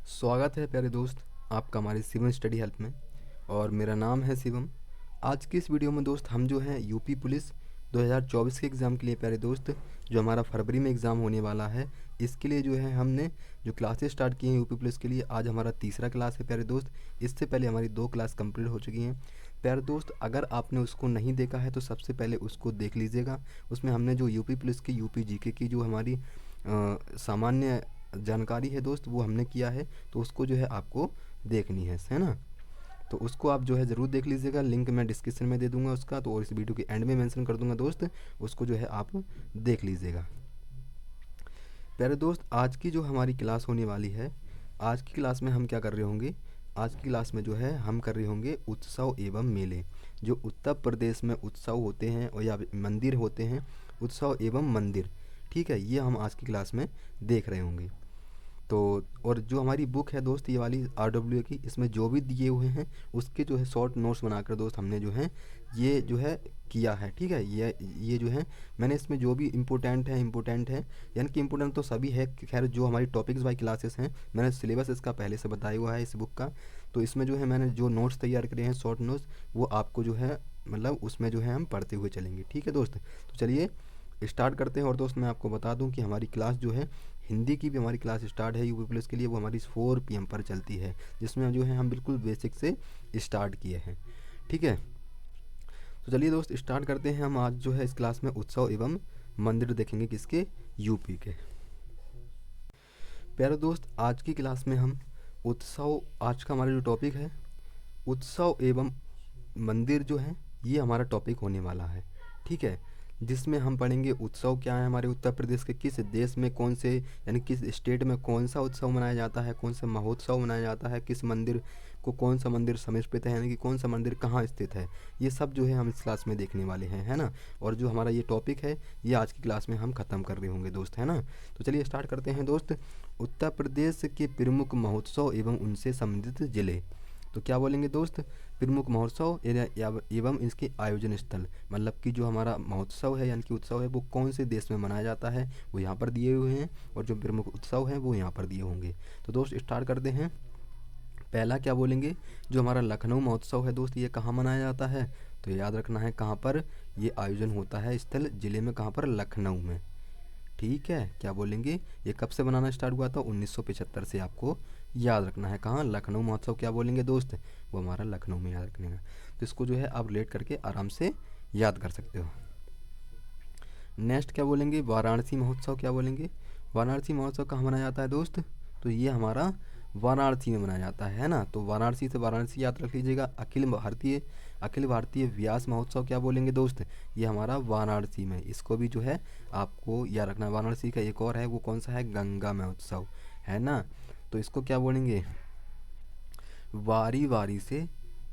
स्वागत है प्यारे दोस्त आपका हमारी शिवम स्टडी हेल्प में। और मेरा नाम है शिवम। आज की इस वीडियो में दोस्त हम जो है यूपी पुलिस 2024 के एग्ज़ाम के लिए प्यारे दोस्त जो हमारा फरवरी में एग्ज़ाम होने वाला है, इसके लिए जो है हमने जो क्लासेस स्टार्ट की हैं यूपी पुलिस के लिए। आज हमारा तीसरा क्लास है प्यारे दोस्त। इससे पहले हमारी 2 क्लास कंप्लीट हो चुकी हैं प्यारे दोस्त। अगर आपने उसको नहीं देखा है तो सबसे पहले उसको देख लीजिएगा। उसमें हमने जो यूपी पुलिस की यूपी जीके की जो हमारी सामान्य जानकारी है दोस्त वो हमने किया है, तो उसको जो है आपको देखनी है ना। तो उसको आप जो है ज़रूर देख लीजिएगा। लिंक मैं डिस्क्रिप्शन में दे दूंगा उसका, तो और इस वीडियो के एंड में मेंशन कर दूंगा दोस्त, उसको जो है आप देख लीजिएगा। प्यारे दोस्त आज की जो हमारी क्लास होने वाली है, आज की क्लास में हम क्या कर रहे होंगे, आज की क्लास में जो है हम कर रहे होंगे उत्सव एवं मेले। जो उत्तर प्रदेश में उत्सव होते हैं और या मंदिर होते हैं, उत्सव एवं मंदिर, ठीक है, ये हम आज की क्लास में देख रहे होंगे। तो और जो हमारी बुक है दोस्त ये वाली RWA की, इसमें जो भी दिए हुए हैं उसके जो है शॉर्ट नोट्स बनाकर दोस्त हमने जो है ये जो है किया है, ठीक है। ये जो है मैंने इसमें जो भी इम्पोर्टेंट है, यानी कि इम्पोर्टेंट तो सभी है, खैर जो हमारी टॉपिक्स वाई क्लासेस हैं मैंने सिलेबस इसका पहले से बताया हुआ है इस बुक का। तो इसमें जो है मैंने जो नोट्स तैयार करे हैं शॉर्ट नोट्स, वो आपको जो है मतलब उसमें जो है हम पढ़ते हुए चलेंगे, ठीक है दोस्त। तो चलिए स्टार्ट करते हैं। और दोस्त मैं आपको बता दूं कि हमारी क्लास जो है हिंदी की भी हमारी क्लास स्टार्ट है यूपी पुलिस के लिए, वो हमारी 4 PM पर चलती है, जिसमें जो है हम बिल्कुल बेसिक से स्टार्ट किए हैं, ठीक है। तो चलिए दोस्त स्टार्ट करते हैं। हम आज जो है इस क्लास में उत्सव एवं मंदिर देखेंगे, किसके, यूपी के। प्यारे दोस्त आज की क्लास में हम उत्सव, आज का हमारा जो टॉपिक है उत्सव एवं मंदिर जो है ये हमारा टॉपिक होने वाला है, ठीक है। जिसमें हम पढ़ेंगे उत्सव क्या है हमारे उत्तर प्रदेश के, किस देश में कौन से यानी किस स्टेट में कौन सा उत्सव मनाया जाता है, कौन सा महोत्सव मनाया जाता है, किस मंदिर को कौन सा मंदिर समर्पित है, यानी कि कौन सा मंदिर कहाँ स्थित है, ये सब जो है हम इस क्लास में देखने वाले हैं, है ना। और जो हमारा ये टॉपिक है ये आज की क्लास में हम ख़त्म कर रहे होंगे दोस्त, है ना। तो चलिए स्टार्ट करते हैं दोस्त। उत्तर प्रदेश के प्रमुख महोत्सव एवं उनसे संबंधित जिले। तो क्या बोलेंगे दोस्त, प्रमुख महोत्सव एवं इसके आयोजन स्थल, मतलब कि जो हमारा महोत्सव है यानी कि उत्सव है वो कौन से देश में मनाया जाता है वो यहाँ पर दिए हुए हैं, और जो प्रमुख उत्सव है वो यहाँ पर दिए होंगे। तो दोस्त स्टार्ट करते हैं। पहला क्या बोलेंगे, जो हमारा लखनऊ महोत्सव है दोस्त ये कहाँ मनाया जाता है, तो याद रखना है कहाँ पर ये आयोजन होता है, स्थल जिले में कहाँ पर, लखनऊ में, ठीक है। क्या बोलेंगे, ये कब से बनाना स्टार्ट हुआ था, 1975 से, आपको याद रखना है कहाँ, लखनऊ महोत्सव क्या बोलेंगे दोस्त, वो हमारा लखनऊ में याद रखने का। तो इसको जो है आप रिलेट करके आराम से याद कर सकते हो। नेक्स्ट क्या बोलेंगे, वाराणसी महोत्सव क्या बोलेंगे, वाराणसी महोत्सव कहाँ मनाया जाता है दोस्त, तो ये हमारा वाराणसी में मनाया जाता है ना। तो वाराणसी से वाराणसी याद रख लीजिएगा। अखिल भारतीय व्यास महोत्सव क्या बोलेंगे दोस्त, ये हमारा वाराणसी में, इसको भी जो है आपको याद रखना है। वाराणसी का एक और है, वो कौन सा है, गंगा महोत्सव, है ना। तो इसको क्या बोलेंगे, वारी वारी से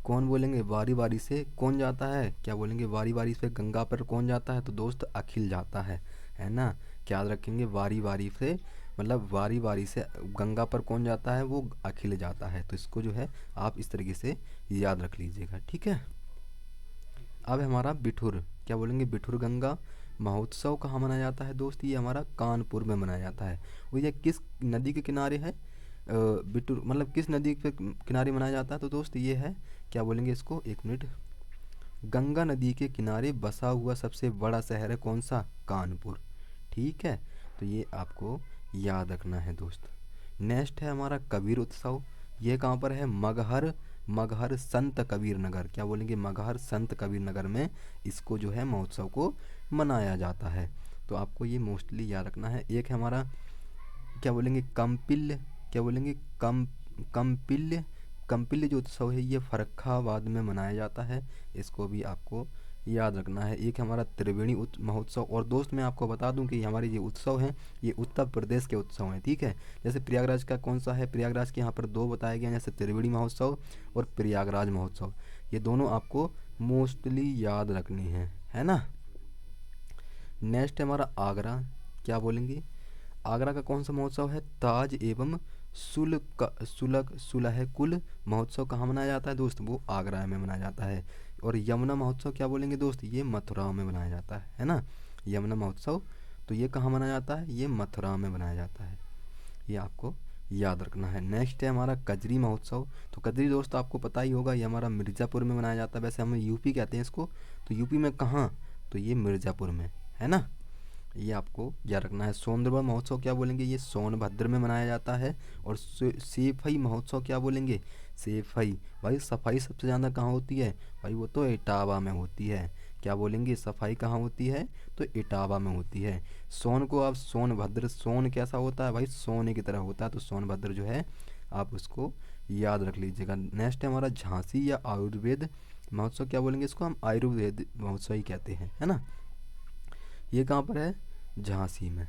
कौन बोलेंगे, वारी वारी से कौन जाता है, क्या बोलेंगे, वारी वारी से गंगा पर कौन जाता है, तो दोस्त अखिल जाता है ना। क्या याद रखेंगे, वारी वारी से मतलब वारी वारी से गंगा पर कौन जाता है, वो अखिल जाता है। तो इसको जो है आप इस तरीके से याद रख लीजिएगा, ठीक है। अब हमारा बिठुर, क्या बोलेंगे, बिठुर गंगा महोत्सव कहाँ मनाया जाता है दोस्त, ये हमारा कानपुर में मनाया जाता है। वो ये किस नदी के किनारे है, बिठुर मतलब किस नदी के किनारे मनाया जाता है, तो दोस्त ये है, क्या बोलेंगे इसको, एक मिनट, गंगा नदी के किनारे बसा हुआ सबसे बड़ा शहर है कौन सा, कानपुर, ठीक है। तो ये आपको याद रखना है दोस्त। नेक्स्ट है हमारा कबीर उत्सव, ये कहाँ पर है, मगहर संत कबीर नगर, क्या बोलेंगे, मगहर संत कबीर नगर में इसको जो है महोत्सव को मनाया जाता है। तो आपको ये मोस्टली याद रखना है। एक है हमारा, क्या बोलेंगे, कंपिल्य, क्या बोलेंगे, कंपिल्य कंपिल्य जो उत्सव है ये फर्रुखाबाद में मनाया जाता है, इसको भी आपको याद रखना है। एक हमारा त्रिवेणी महोत्सव, और दोस्त मैं आपको बता दूं कि हमारे ये उत्सव हैं ये उत्तर प्रदेश के उत्सव हैं, ठीक है। जैसे प्रयागराज का कौन सा है, प्रयागराज के यहाँ पर 2 बताए गए हैं, जैसे त्रिवेणी महोत्सव और प्रयागराज महोत्सव, ये दोनों आपको मोस्टली याद रखनी है ना। नेक्स्ट है हमारा आगरा, क्या बोलेंगे, आगरा का कौन सा महोत्सव है, ताज एवं सुलह कुल महोत्सव कहाँ मनाया जाता है दोस्त, वो आगरा में मनाया जाता है। और यमुना महोत्सव क्या बोलेंगे दोस्त, ये मथुरा में मनाया जाता है ना। यमुना महोत्सव तो ये कहाँ मनाया जाता है, ये मथुरा में मनाया जाता है, ये आपको याद रखना है। नेक्स्ट है हमारा कजरी महोत्सव। तो कजरी दोस्त आपको पता ही होगा, ये हमारा मिर्ज़ापुर में मनाया जाता है। वैसे हम यूपी कहते हैं इसको, तो यूपी में कहाँ, तो ये मिर्ज़ापुर में है ना, ये आपको याद रखना है। सोनद्रबा महोत्सव क्या बोलेंगे, ये सोनभद्र में मनाया जाता है। और सेफई महोत्सव क्या बोलेंगे, सेफई। भाई सफाई सबसे ज़्यादा कहाँ होती है, भाई वो तो इटावा में होती है। क्या बोलेंगे, सफाई कहाँ होती है, तो इटावा में होती है। सोन को आप सोनभद्र, सोन कैसा होता है भाई, सोने की तरह होता है, तो सोनभद्र जो है आप उसको याद रख लीजिएगा। नेक्स्ट है हमारा झांसी या आयुर्वेद महोत्सव। क्या बोलेंगे इसको, हम आयुर्वेद महोत्सव ही कहते हैं, है ना। ये कहाँ पर है, झांसी में,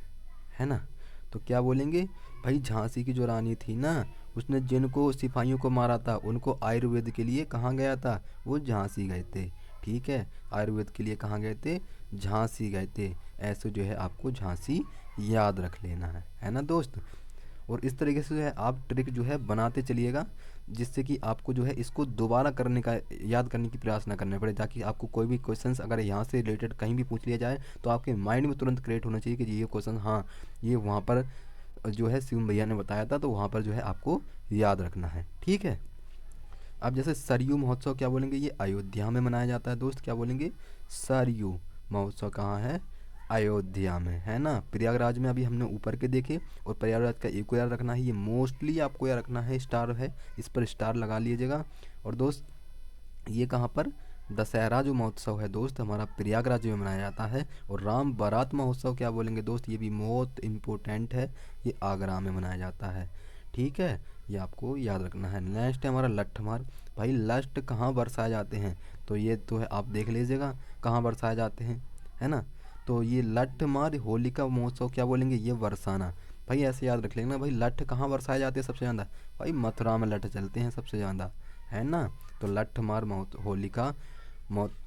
है ना। तो क्या बोलेंगे भाई, झांसी की जो रानी थी ना, उसने जिनको सिपाहियों को मारा था उनको आयुर्वेद के लिए कहाँ गया था, वो झांसी गए थे। ठीक है, आयुर्वेद के लिए कहाँ गए थे, झांसी गए थे। ऐसे जो है आपको झांसी याद रख लेना है ना दोस्त। और इस तरीके से जो है आप ट्रिक जो है बनाते चलिएगा, जिससे कि आपको जो है इसको दोबारा करने का, याद करने की प्रयास ना करना पड़े, ताकि आपको कोई भी क्वेश्चंस अगर यहाँ से रिलेटेड कहीं भी पूछ लिया जाए तो आपके माइंड में तुरंत क्रिएट होना चाहिए कि ये क्वेश्चन, हाँ ये वहाँ पर जो है शिवम भैया ने बताया था, तो वहाँ पर जो है आपको याद रखना है। ठीक है। अब जैसे सरयू महोत्सव क्या बोलेंगे, ये अयोध्या में मनाया जाता है दोस्त। क्या बोलेंगे, सरयू महोत्सव कहाँ है, अयोध्या में, है ना। प्रयागराज में अभी हमने ऊपर के देखे, और प्रयागराज का एक को याद रखना है, ये मोस्टली आपको याद रखना है, स्टार है, इस पर स्टार लगा लीजिएगा। और दोस्त ये कहाँ पर, दशहरा जो महोत्सव है दोस्त हमारा प्रयागराज में मनाया जाता है। और राम बारात महोत्सव क्या बोलेंगे दोस्त, ये भी बहुत इम्पोर्टेंट है, ये आगरा में मनाया जाता है। ठीक है, ये आपको याद रखना है। नेक्स्ट है हमारा लट्ठमार। भाई लट्ठ कहाँ बरसाए जाते हैं, तो ये तो है, आप देख लीजिएगा कहाँ बरसाए जाते हैं, है ना। तो ये लट्ठमार होलिका महोत्सव क्या बोलेंगे, ये बरसाना। भाई ऐसे याद रख लेना, भाई लट्ठ कहाँ बरसाए जाते हैं सबसे ज़्यादा, भाई मथुरा में लट्ठ चलते हैं सबसे ज़्यादा, है ना। तो लट्ठमार होलिका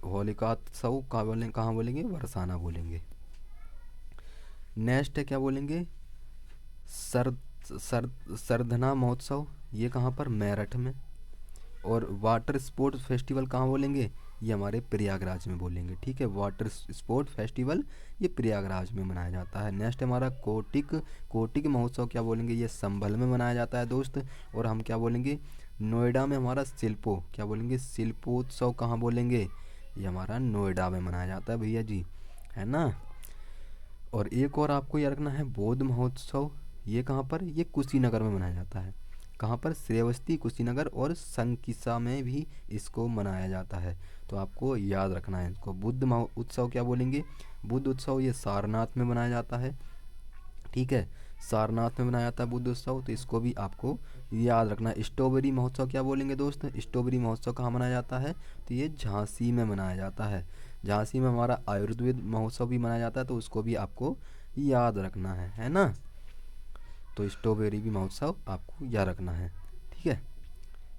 होलिकात्सव कहाँ बोलेंगे, कहाँ बोलेंगे, बरसाना बोलेंगे। नेक्स्ट है क्या बोलेंगे, सर्द सरधना महोत्सव, ये कहाँ पर, मेरठ में। और वाटर स्पोर्ट फेस्टिवल कहाँ बोलेंगे, ये हमारे प्रयागराज में बोलेंगे। ठीक है, वाटर स्पोर्ट फेस्टिवल ये प्रयागराज में मनाया जाता है। नेक्स्ट हमारा कोटिक, कोटिक महोत्सव क्या बोलेंगे, ये संभल में मनाया जाता है दोस्त। और हम क्या बोलेंगे, नोएडा में हमारा शिल्पो, क्या बोलेंगे, शिल्पोत्सव कहाँ बोलेंगे, ये हमारा नोएडा में मनाया जाता है भैया जी, है ना। और एक और आपको याद रखना है, बौद्ध महोत्सव, ये कहाँ पर, ये कुशीनगर में मनाया जाता है। कहाँ पर, श्रेयस्ती कुशीनगर और संकिसा में भी इसको मनाया जाता है। तो आपको याद रखना है इसको। बुद्ध उत्सव क्या बोलेंगे, बुद्ध उत्सव ये सारनाथ में मनाया जाता है। ठीक है, सारनाथ में मनाया जाता है बुद्ध उत्सव, तो इसको भी आपको याद रखना है। स्ट्रॉबेरी महोत्सव क्या बोलेंगे दोस्त, स्ट्रॉबेरी महोत्सव कहाँ मनाया जाता है, तो ये झांसी में मनाया जाता है। झांसी में हमारा आयुर्वेद महोत्सव भी मनाया जाता है, तो उसको भी आपको याद रखना है ना। तो स्ट्रॉबेरी भी महोत्सव आपको याद रखना है। ठीक है,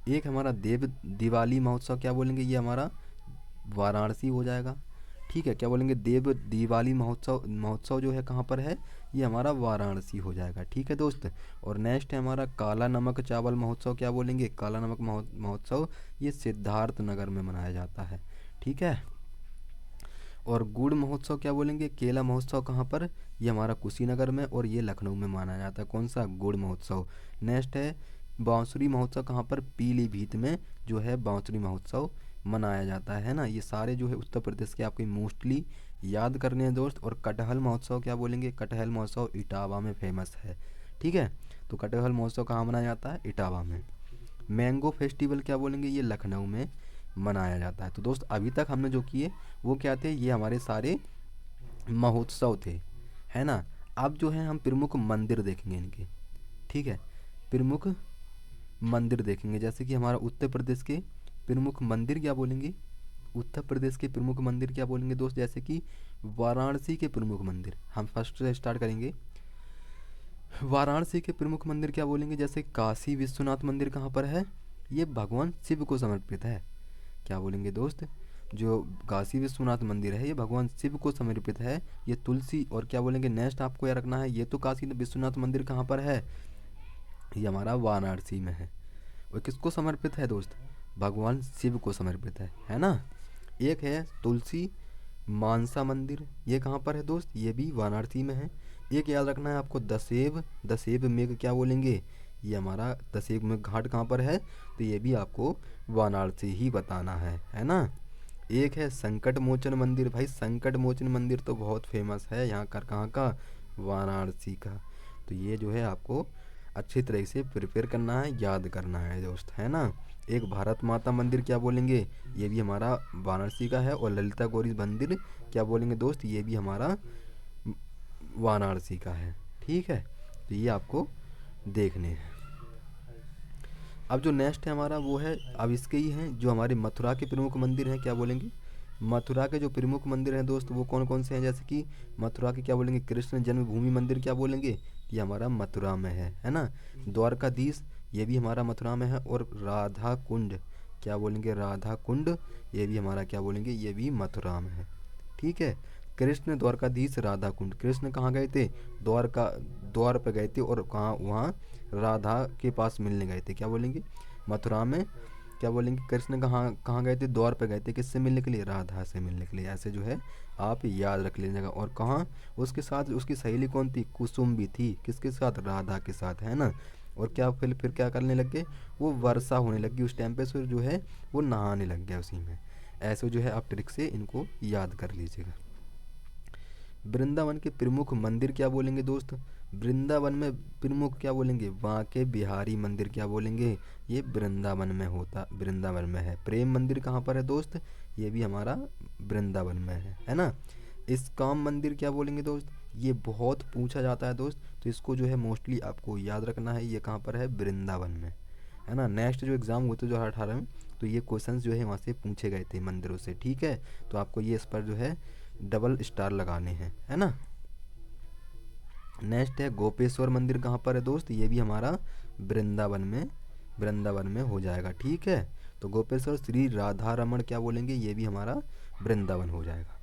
एक हमारा दिवाली महोत्सव क्या बोलेंगे, ये हमारा वाराणसी हो जाएगा। ठीक है, क्या बोलेंगे, दिवाली महोत्सव, महोत्सव जो है कहाँ पर है, ये हमारा वाराणसी हो जाएगा। ठीक है दोस्त। और नेक्स्ट है हमारा काला नमक चावल महोत्सव, क्या बोलेंगे, काला नमक महोत्सव ये सिद्धार्थ नगर में मनाया जाता है। ठीक है। और गुड़ महोत्सव क्या बोलेंगे, केला महोत्सव कहाँ पर, ये हमारा कुशीनगर में, और ये लखनऊ में माना जाता है। कौन सा, गुड़ महोत्सव। नेक्स्ट है बांसुरी महोत्सव कहाँ पर, पीलीभीत में जो है बांसुरी महोत्सव मनाया जाता है ना। ये सारे जो है उत्तर प्रदेश के आपको मोस्टली याद करने हैं दोस्त। और कटहल महोत्सव क्या बोलेंगे, कटहल महोत्सव इटावा में फेमस है। ठीक है, तो कटहल महोत्सव कहाँ मनाया जाता है, इटावा में। मैंगो फेस्टिवल क्या बोलेंगे, ये लखनऊ में मनाया जाता है। तो दोस्त अभी तक हमने जो किए वो क्या थे, ये हमारे सारे महोत्सव थे, है ना। अब जो है हम प्रमुख मंदिर देखेंगे इनके। ठीक है, प्रमुख मंदिर देखेंगे, जैसे कि हमारा उत्तर प्रदेश के प्रमुख मंदिर क्या बोलेंगे, उत्तर प्रदेश के प्रमुख मंदिर क्या बोलेंगे दोस्त, जैसे कि वाराणसी के प्रमुख मंदिर, हम फर्स्ट से स्टार्ट करेंगे। वाराणसी के प्रमुख मंदिर क्या बोलेंगे, जैसे काशी विश्वनाथ मंदिर कहाँ पर है, ये भगवान शिव को समर्पित है। क्या बोलेंगे दोस्त, जो काशी विश्वनाथ मंदिर है ये भगवान शिव को समर्पित है। ये तुलसी, और क्या बोलेंगे नेक्स्ट आपको यह रखना है, ये तो काशी विश्वनाथ मंदिर कहाँ पर है, ये हमारा वाराणसी में है। और किसको समर्पित है दोस्त, भगवान शिव को समर्पित है ना। एक है तुलसी मानसा मंदिर, ये कहाँ पर है दोस्त, ये भी वाराणसी में है। एक याद रखना है आपको, दशेव, दशेव मेघ क्या बोलेंगे, ये हमारा दशाश्वमेध घाट कहाँ पर है, तो ये भी आपको वाराणसी ही बताना है ना। एक है संकट मोचन मंदिर। भाई संकट मोचन मंदिर तो बहुत फेमस है यहाँ का, कहाँ का, वाराणसी का। तो ये जो है आपको अच्छी तरह से प्रिपेयर करना है, याद करना है दोस्त, है ना। एक भारत माता मंदिर क्या बोलेंगे, ये भी हमारा वाराणसी का है। और ललिता गौरी मंदिर क्या बोलेंगे दोस्त, ये भी हमारा वाराणसी का है। ठीक है, तो ये आपको देखने हैं। अब जो नेक्स्ट है हमारा वो है, अब इसके ही हैं जो हमारे मथुरा के प्रमुख मंदिर हैं, क्या बोलेंगे। मथुरा के जो प्रमुख मंदिर हैं दोस्त वो कौन कौन से हैं, जैसे कि मथुरा के क्या बोलेंगे, कृष्ण जन्मभूमि मंदिर क्या बोलेंगे, ये हमारा मथुरा में है ना। द्वारकाधीश ये भी हमारा मथुरा में है। और राधा कुंड क्या बोलेंगे, राधा कुंड ये भी हमारा क्या बोलेंगे, ये भी मथुरा में है। ठीक है, कृष्ण द्वारकाधीश राधा कुंड, कृष्ण कहाँ गए थे, द्वारका द्वार पे गए थे, और कहाँ, वहाँ राधा के पास मिलने गए थे, क्या बोलेंगे, मथुरा में। क्या बोलेंगे, कृष्ण कहाँ कहाँ गए थे, द्वार पे गए थे, किससे मिलने के लिए, राधा से मिलने के लिए। ऐसे जो है आप याद रख लीजिएगा। और कहाँ, उसके साथ उसकी सहेली कौन थी, कुसुम भी थी, किसके साथ, राधा के साथ, है ना। और क्या फिर क्या करने लग गए, वो वर्षा होने लगी उस टाइम पे, फिर जो है वो नहाने लग गया उसी में। ऐसे जो है आप ट्रिक से इनको याद कर लीजिएगा। वृंदावन के प्रमुख मंदिर क्या बोलेंगे दोस्त, वृंदावन में प्रमुख क्या बोलेंगे, बांके बिहारी मंदिर क्या बोलेंगे, ये वृंदावन में होता, वृंदावन में है। प्रेम मंदिर कहाँ पर है दोस्त, ये भी हमारा वृंदावन में है ना। इस्कॉन मंदिर क्या बोलेंगे दोस्त, ये बहुत पूछा जाता है दोस्त, तो इसको जो है मोस्टली आपको याद रखना है, ये कहाँ पर है, वृंदावन में, है ना। नेक्स्ट जो एग्ज़ाम हुए थे 2018 में, तो ये क्वेश्चंस जो है वहाँ से पूछे गए थे मंदिरों से। ठीक है, तो आपको ये इस पर जो है डबल स्टार लगाने हैं, है ना। नेक्स्ट है गोपेश्वर मंदिर कहाँ पर है दोस्त, ये भी हमारा वृंदावन में हो जाएगा। ठीक है, तो गोपेश्वर श्री राधा रमण क्या बोलेंगे, ये भी हमारा वृंदावन हो जाएगा।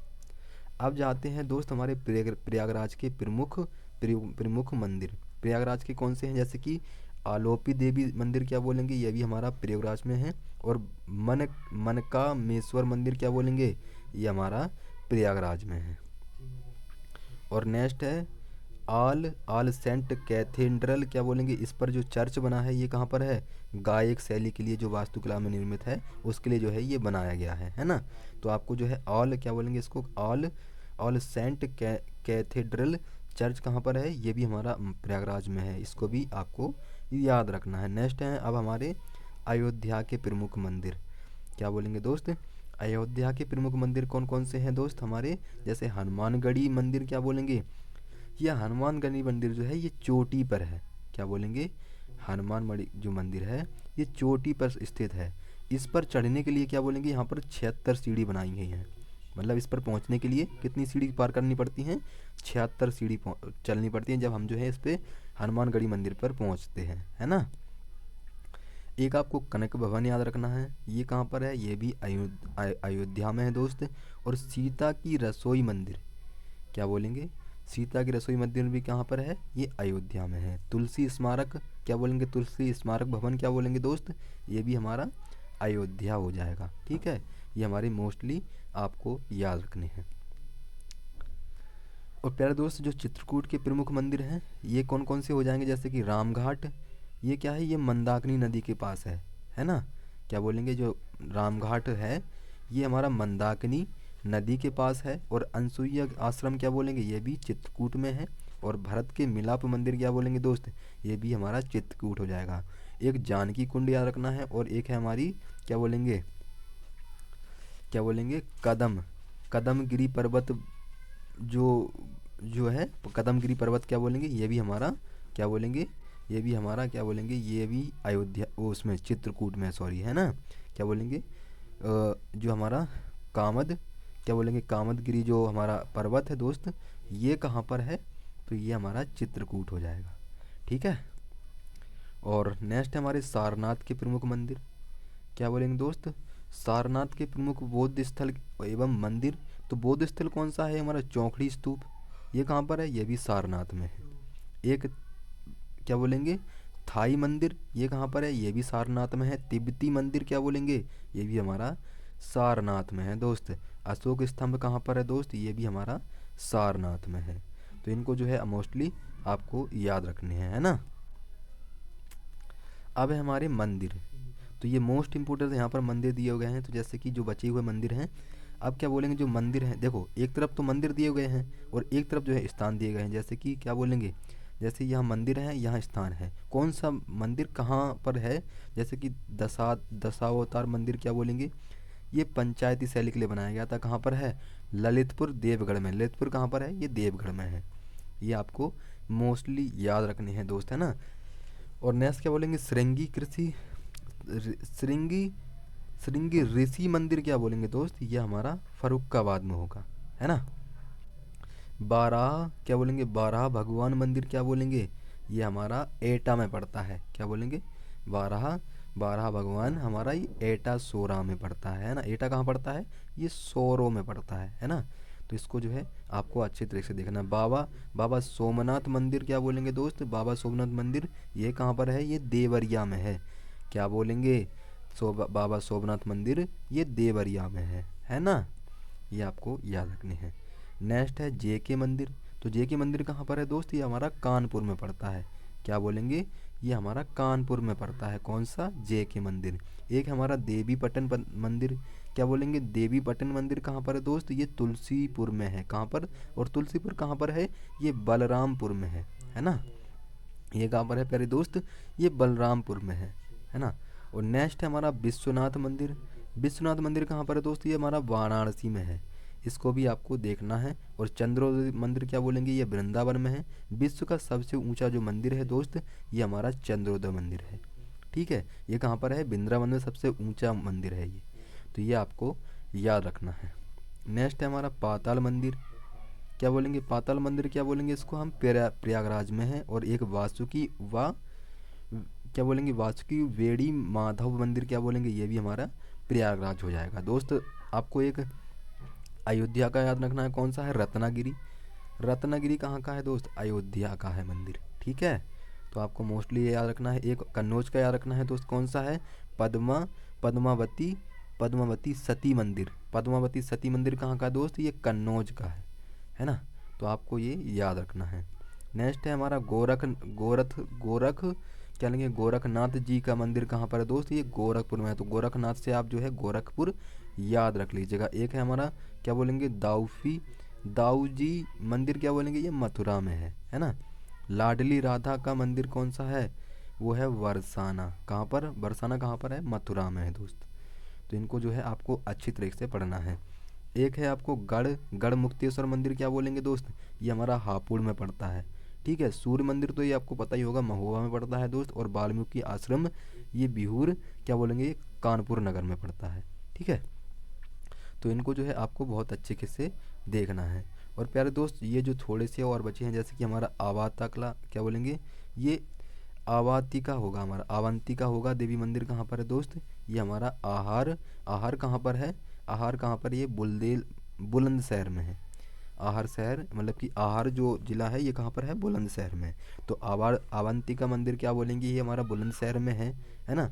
अब जाते हैं दोस्त हमारे प्रयागराज के प्रमुख मंदिर। प्रयागराज के कौन से हैं, जैसे कि आलोपी देवी मंदिर क्या बोलेंगे, ये भी हमारा प्रयागराज में है। और मनकामेश्वर मंदिर क्या बोलेंगे, ये हमारा प्रयागराज में है। और नेक्स्ट है ऑल सेंट कैथेड्रल क्या बोलेंगे, इस पर जो चर्च बना है ये कहाँ पर है, गायक शैली के लिए जो वास्तुकला में निर्मित है उसके लिए जो है ये बनाया गया है ना। तो आपको जो है ऑल क्या बोलेंगे इसको, ऑल सेंट कैथेड्रल चर्च कहाँ पर है, ये भी हमारा प्रयागराज में है, इसको भी आपको याद रखना है। नेक्स्ट है अब हमारे अयोध्या के प्रमुख मंदिर क्या बोलेंगे दोस्त, अयोध्या के प्रमुख मंदिर कौन कौन से हैं दोस्त हमारे, जैसे हनुमानगढ़ी मंदिर क्या बोलेंगे, यह हनुमानगढ़ी मंदिर जो है ये चोटी पर है, क्या बोलेंगे, हनुमानगढ़ी जो मंदिर है ये चोटी पर स्थित है। इस पर चढ़ने के लिए क्या बोलेंगे, यहाँ पर 76 सीढ़ी बनाई गई हैं, मतलब इस पर पहुँचने के लिए कितनी सीढ़ी पार करनी पड़ती हैं, 76 सीढ़ी चलनी पड़ती हैं जब हम जो है इस पर हनुमानगढ़ी मंदिर पर पहुँचते हैं, है ना। एक आपको कनक भवन याद रखना है, ये कहाँ पर है, ये भी अयोध्या में है दोस्त। और सीता की रसोई मंदिर क्या बोलेंगे, सीता की रसोई मंदिर भी कहाँ पर है, ये अयोध्या में है। तुलसी स्मारक क्या बोलेंगे, तुलसी स्मारक भवन क्या बोलेंगे दोस्त, ये भी हमारा अयोध्या हो जाएगा। ठीक है, ये हमारे मोस्टली आपको याद रखने हैं। और प्यारे दोस्त जो चित्रकूट के प्रमुख मंदिर हैं ये कौन कौन से हो जाएंगे, जैसे कि रामघाट, ये क्या है, ये मंदाकिनी नदी के पास है ना। क्या बोलेंगे, जो रामघाट है ये हमारा मंदाकिनी नदी के पास है। और अनसुईया आश्रम क्या बोलेंगे, ये भी चित्रकूट में है। और भरत के मिलाप मंदिर क्या बोलेंगे दोस्त, ये भी हमारा चित्रकूट हो जाएगा। एक जानकी कुंड याद रखना है, और एक है हमारी क्या बोलेंगे कदमगिरी पर्वत, जो जो है कदमगिरी पर्वत क्या बोलेंगे, ये भी हमारा क्या बोलेंगे, ये भी हमारा क्या बोलेंगे, ये भी अयोध्या उसमें चित्रकूट में सॉरी, है ना। क्या बोलेंगे जो हमारा क्या बोलेंगे, कामदगिरी जो हमारा पर्वत है दोस्त ये कहाँ पर है, तो ये हमारा चित्रकूट हो जाएगा। ठीक है, और नेक्स्ट है हमारे सारनाथ के प्रमुख मंदिर क्या बोलेंगे दोस्त, सारनाथ के प्रमुख बौद्ध स्थल एवं मंदिर, तो बौद्ध स्थल कौन सा है, हमारा चौखड़ी स्तूप, ये कहाँ पर है, ये भी सारनाथ में है। एक क्या बोलेंगे थाई मंदिर, ये कहाँ पर है, ये भी सारनाथ में है। तिब्बती मंदिर क्या बोलेंगे, ये भी हमारा सारनाथ में है दोस्त। अशोक स्तंभ कहाँ पर है दोस्त, ये भी हमारा सारनाथ में है। तो इनको जो है मोस्टली आपको याद रखने हैं, है ना। अब है हमारे मंदिर। तो ये मोस्ट इंपोर्टेंट यहाँ पर मंदिर दिए गए हैं। तो जैसे कि जो बचे हुए मंदिर हैं, अब क्या बोलेंगे, जो मंदिर हैं, देखो एक तरफ तो मंदिर दिए गए हैं और एक तरफ जो है स्थान दिए गए हैं। जैसे कि क्या बोलेंगे, जैसे यहाँ मंदिर है, यहाँ स्थान है, कौन सा मंदिर कहाँ पर है। जैसे कि दशावतार मंदिर क्या बोलेंगे, ये पंचायती शैली के लिए बनाया गया था। कहाँ पर है, ललितपुर देवगढ़ में। ललितपुर कहाँ पर है, ये देवगढ़ में है। ये आपको मोस्टली याद रखने हैं दोस्त, है ना। और नेक्स्ट क्या बोलेंगे, श्रृंगी कृषि श्रृंगी श्रृंगी ऋषि मंदिर क्या बोलेंगे दोस्त, ये हमारा फर्रुखाबाद में होगा, है ना। बाराह क्या बोलेंगे, बाराह भगवान मंदिर क्या बोलेंगे, ये हमारा एटा में पड़ता है। क्या बोलेंगे, बाराह बाराह भगवान हमारा ये एटा सोरा में पड़ता है ना। एटा कहाँ पड़ता है, ये सोरो में पड़ता है ना। तो इसको जो है आपको अच्छी तरीके से देखना है। बाबा सोमनाथ मंदिर क्या बोलेंगे दोस्त, बाबा सोमनाथ मंदिर ये कहाँ पर है, ये देवरिया में है। क्या बोलेंगे, बाबा सोमनाथ मंदिर ये देवरिया में है ना। ये आपको याद रखने हैं। नेक्स्ट है जेके मंदिर। तो जेके मंदिर कहाँ पर है दोस्त, ये हमारा कानपुर में पड़ता है। क्या बोलेंगे, ये हमारा कानपुर में पड़ता है। कौन सा, जेके मंदिर। एक हमारा देवीपट्टन मंदिर। क्या बोलेंगे, देवीपट्टन मंदिर कहाँ पर है दोस्त, ये तुलसीपुर में है। कहाँ पर, और तुलसीपुर कहाँ पर है, ये बलरामपुर में है ना। ये कहाँ पर है प्यारे दोस्त, ये बलरामपुर में है ना। और नेक्स्ट है हमारा विश्वनाथ मंदिर। विश्वनाथ मंदिर कहाँ पर है दोस्त, ये हमारा वाराणसी में है। इसको भी आपको देखना है। और चंद्रोदय मंदिर क्या बोलेंगे, ये वृंदावन में है। विश्व का सबसे ऊंचा जो मंदिर है दोस्त, ये हमारा चंद्रोदय मंदिर है। ठीक है, ये कहाँ पर है, वृंदावन में सबसे ऊंचा मंदिर है ये। तो ये आपको याद रखना है। नेक्स्ट है हमारा पाताल मंदिर। क्या बोलेंगे, पाताल मंदिर क्या बोलेंगे, इसको हम प्रयागराज में है। और एक क्या बोलेंगे, वासुकी वेड़ी माधव मंदिर क्या बोलेंगे, ये भी हमारा प्रयागराज हो जाएगा दोस्त। आपको एक अयोध्या का याद रखना है, कौन सा है, रत्नागिरी। रत्नागिरी कहाँ का है दोस्त, अयोध्या का है मंदिर। ठीक है, तो आपको मोस्टली ये याद रखना है। एक कन्नौज का याद रखना है दोस्त, कौन सा है, पद्मावती सती मंदिर। पद्मावती सती मंदिर कहाँ का दोस्त, ये कन्नौज का है ना। तो आपको ये याद रखना है। नेक्स्ट है हमारा गोरख क्या लेंगे, गोरखनाथ जी का मंदिर कहाँ पर है दोस्त, ये गोरखपुर में है। तो गोरखनाथ से आप जो है गोरखपुर याद रख लीजिएगा। एक है हमारा क्या बोलेंगे, दाऊजी मंदिर क्या बोलेंगे, ये मथुरा में है ना। लाडली राधा का मंदिर कौन सा है, वो है बरसाना। कहाँ पर, बरसाना कहाँ पर है, मथुरा में है दोस्त। तो इनको जो है आपको अच्छी तरीके से पढ़ना है। एक है आपको गढ़ मुक्तेश्वर मंदिर क्या बोलेंगे दोस्त, ये हमारा हापुड़ में पड़ता है। ठीक है, सूर्य मंदिर तो ये आपको पता ही होगा, महुआ में पड़ता है दोस्त। और वाल्मीकि आश्रम ये बिहूर क्या बोलेंगे, ये कानपुर नगर में पड़ता है। ठीक है, तो इनको जो है आपको बहुत अच्छे से देखना है। और प्यारे दोस्त ये जो थोड़े से और बचे हैं, जैसे कि हमारा आवातकला क्या बोलेंगे, ये आवातिका होगा, हमारा अवंतिका होगा देवी मंदिर कहाँ पर है दोस्त, ये हमारा आहार कहाँ पर है, आहार कहाँ पर, ये बुलंदशहर में है। आहार शहर मतलब कि आहार जो जिला है ये कहाँ पर है, बुलंदशहर में। तो अवंतिका मंदिर क्या बोलेंगे, ये हमारा बुलंदशहर में है ना।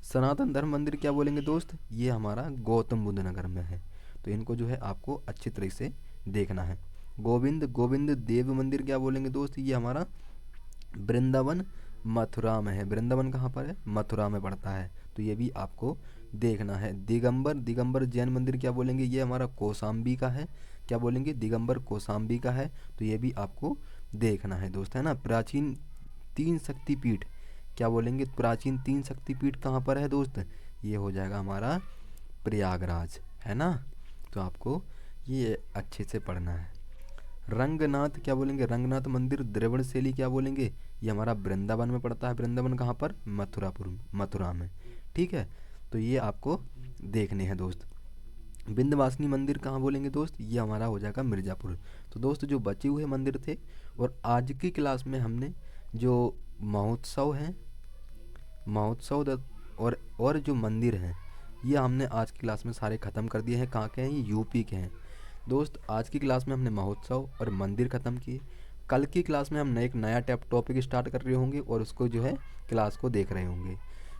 सनातन धर्म मंदिर क्या बोलेंगे दोस्त, ये हमारा गौतम बुद्ध नगर में है। तो इनको जो है आपको अच्छी तरीके से देखना है। गोविंद देव मंदिर क्या बोलेंगे दोस्त, ये हमारा वृंदावन मथुरा में है। वृंदावन कहाँ पर है, मथुरा में पड़ता है। तो ये भी आपको देखना है। दिगंबर जैन मंदिर क्या बोलेंगे, ये हमारा कौशाम्बी का है। क्या बोलेंगे, दिगंबर कौशाम्बी का है। तो ये भी आपको देखना है दोस्त, है ना। प्राचीन तीन शक्तिपीठ क्या बोलेंगे, प्राचीन तीन शक्तिपीठ कहाँ पर है दोस्त, ये हो जाएगा हमारा प्रयागराज, है ना। तो आपको ये अच्छे से पढ़ना है। रंगनाथ क्या बोलेंगे, रंगनाथ मंदिर द्रविड़ शैली क्या बोलेंगे, ये हमारा वृंदावन में पड़ता है। वृंदावन कहाँ पर, मथुरा में। ठीक है, तो ये आपको देखने हैं दोस्त। विंध्यवासिनी मंदिर कहाँ बोलेंगे दोस्त, ये हमारा हो जाएगा मिर्ज़ापुर। तो दोस्त जो बचे हुए मंदिर थे, और आज की क्लास में हमने जो महोत्सव हैं, और जो मंदिर हैं, ये हमने आज की क्लास में सारे ख़त्म कर दिए हैं। कहाँ के हैं, ये यूपी के हैं दोस्त। आज की क्लास में हमने महोत्सव और मंदिर ख़त्म किए। कल की क्लास में हम एक नया टॉपिक स्टार्ट कर रहे होंगे, और उसको जो है क्लास को देख रहे होंगे।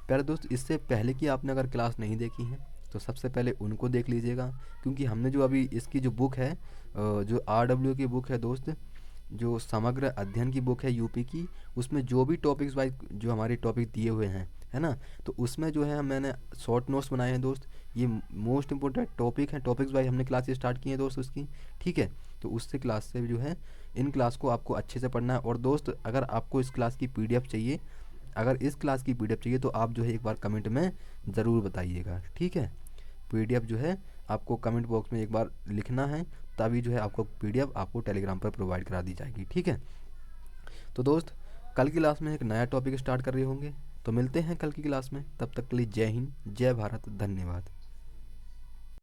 प्यारे दोस्त, इससे पहले की आपने अगर क्लास नहीं देखी है तो सबसे पहले उनको देख लीजिएगा, क्योंकि हमने जो अभी इसकी जो बुक है, जो RW की बुक है दोस्त, जो समग्र अध्ययन की बुक है यूपी की, उसमें जो भी टॉपिक्स वाइज जो हमारे टॉपिक दिए हुए हैं, है ना, तो उसमें जो है मैंने शॉर्ट नोट्स बनाए हैं दोस्त। ये मोस्ट इंपॉर्टेंट टॉपिक हैं, टॉपिक्स वाइज हमने क्लास स्टार्ट की है दोस्त उसकी, ठीक है। तो उससे क्लास से जो है इन क्लास को आपको अच्छे से पढ़ना है। और दोस्त अगर आपको इस क्लास की पीडीएफ चाहिए, अगर इस क्लास की पीडीएफ चाहिए तो आप जो है एक बार कमेंट में ज़रूर बताइएगा, ठीक है। पीडीएफ जो है आपको कमेंट बॉक्स में एक बार लिखना है, तभी जो है आपको पीडीएफ आपको टेलीग्राम पर प्रोवाइड करा दी जाएगी, ठीक है। तो दोस्त कल की क्लास में एक नया टॉपिक स्टार्ट कर रहे होंगे, तो मिलते हैं कल की क्लास में। तब तक के लिए जय हिंद, जय भारत, धन्यवाद।